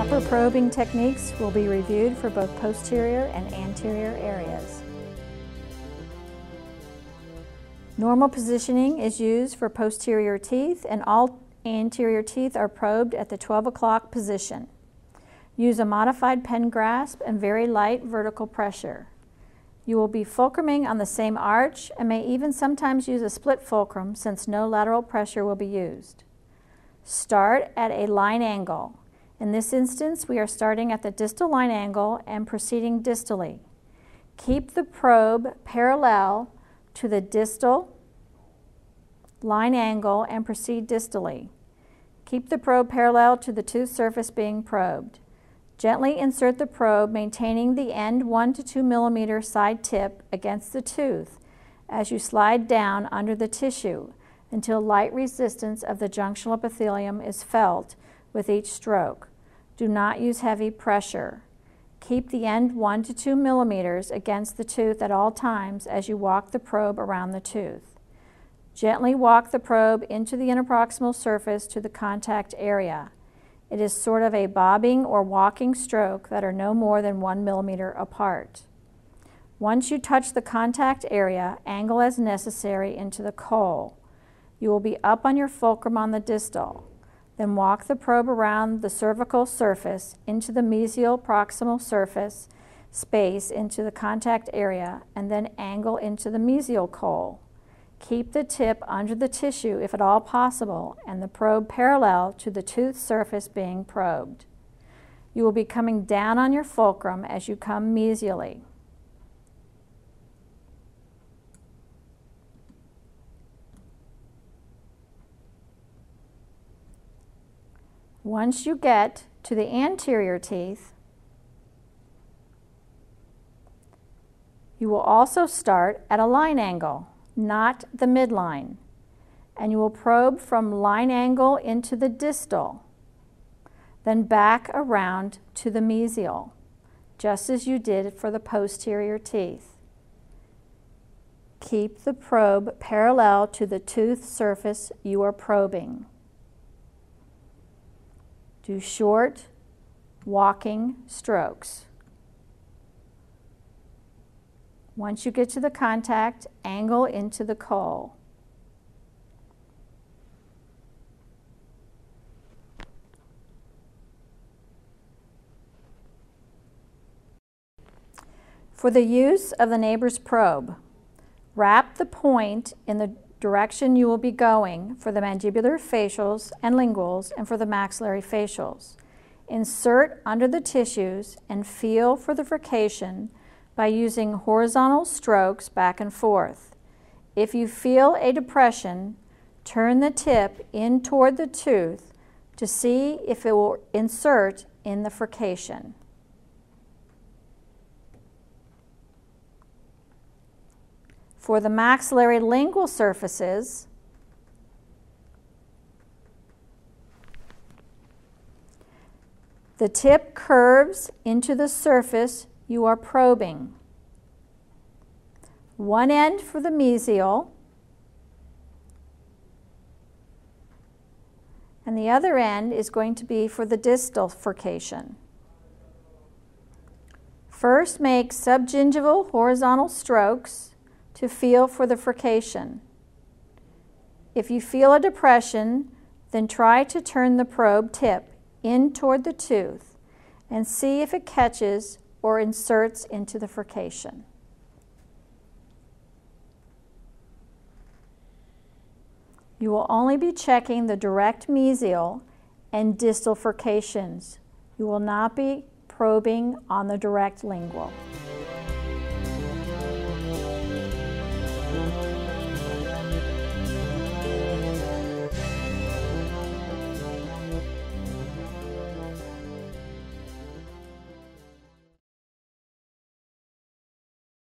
Proper probing techniques will be reviewed for both posterior and anterior areas. Normal positioning is used for posterior teeth, and all anterior teeth are probed at the 12 o'clock position. Use a modified pen grasp and very light vertical pressure. You will be fulcruming on the same arch and may even sometimes use a split fulcrum since no lateral pressure will be used. Start at a line angle. In this instance, we are starting at the distal line angle and proceeding distally. Keep the probe parallel to the distal line angle and proceed distally. Keep the probe parallel to the tooth surface being probed. Gently insert the probe, maintaining the end 1 to 2 millimeter side tip against the tooth as you slide down under the tissue until light resistance of the junctional epithelium is felt with each stroke. Do not use heavy pressure. Keep the end 1 to 2 millimeters against the tooth at all times as you walk the probe around the tooth. Gently walk the probe into the interproximal surface to the contact area. It is sort of a bobbing or walking stroke that are no more than 1 millimeter apart. Once you touch the contact area, angle as necessary into the coal. You will be up on your fulcrum on the distal. Then walk the probe around the cervical surface into the mesial proximal surface space into the contact area, and then angle into the mesial coal. Keep the tip under the tissue if at all possible and the probe parallel to the tooth surface being probed. You will be coming down on your fulcrum as you come mesially. Once you get to the anterior teeth, you will also start at a line angle, not the midline, and you will probe from line angle into the distal, then back around to the mesial, just as you did for the posterior teeth. Keep the probe parallel to the tooth surface you are probing. Do short walking strokes. Once you get to the contact, angle into the coal. For the use of the neighbor's probe, wrap the point in the direction you will be going for the mandibular facials and linguals and for the maxillary facials. Insert under the tissues and feel for the furcation by using horizontal strokes back and forth. If you feel a depression, turn the tip in toward the tooth to see if it will insert in the furcation. For the maxillary lingual surfaces, the tip curves into the surface you are probing. One end for the mesial and the other end is going to be for the distal furcation. First, make subgingival horizontal strokes to feel for the furcation. If you feel a depression, then try to turn the probe tip in toward the tooth and see if it catches or inserts into the furcation. You will only be checking the direct mesial and distal furcations. You will not be probing on the direct lingual.